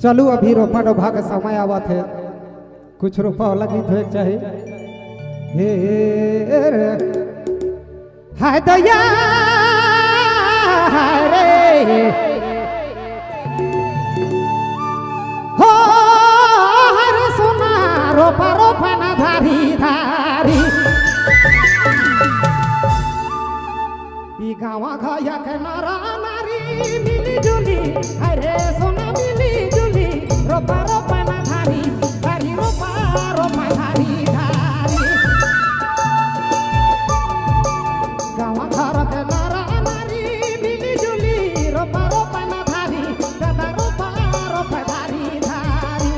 चलू अभी रोपा डोभा के समय आवत है, कुछ रोपा वाला गीत होए चाहिए। हे रे हाय दया रे हो हर सोना रोपा रोपा ना धारी धारी ई गावा घाया के नारा नारी मिली जुली अरे सोना मिली जुली रोपा रोपा ना धारी धारी रोपा रोपा धारी धारी गावा घर के नारा नारी मिली जुली रोपा रोपा ना धारी दादा रोपा रोपा धारी धारी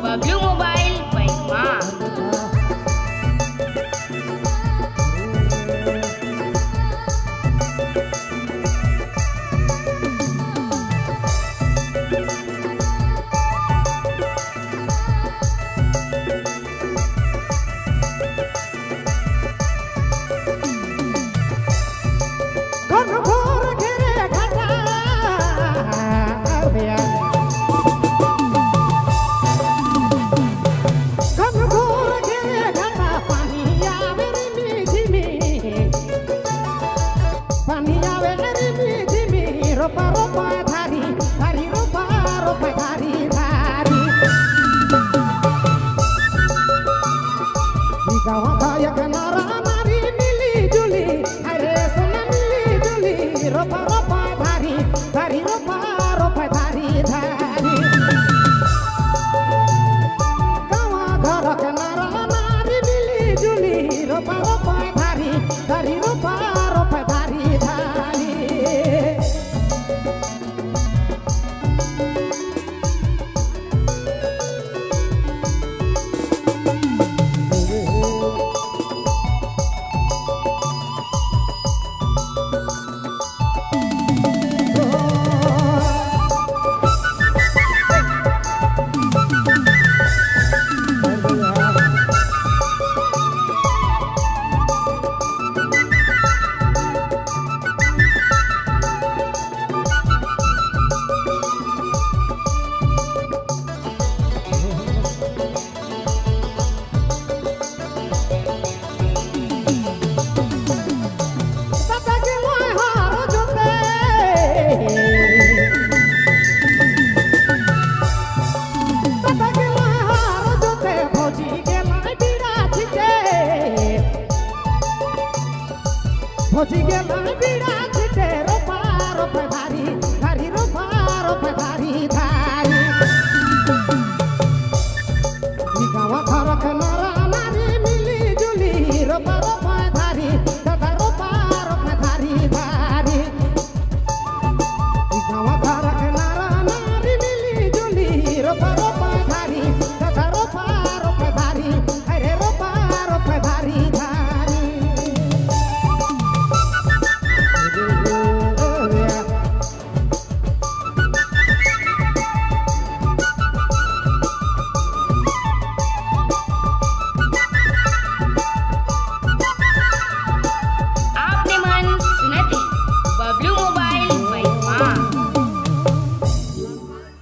बबलू मोबाइल पैमा रोपा रोपा धारी धारी रोपा रोपा धारी धारी गावा गायक नारा नारी मिली जुली अरे सोना मिली जुली रोपा रोपा धारी धारी रोपा रोपा धारी धारी गावा घरक नारा नारी मिली जुली रोपा रोपा धारी धारी रोपा रोपा धारी धारी भोजी गेला बिड़ा छिटे रोपा रोपा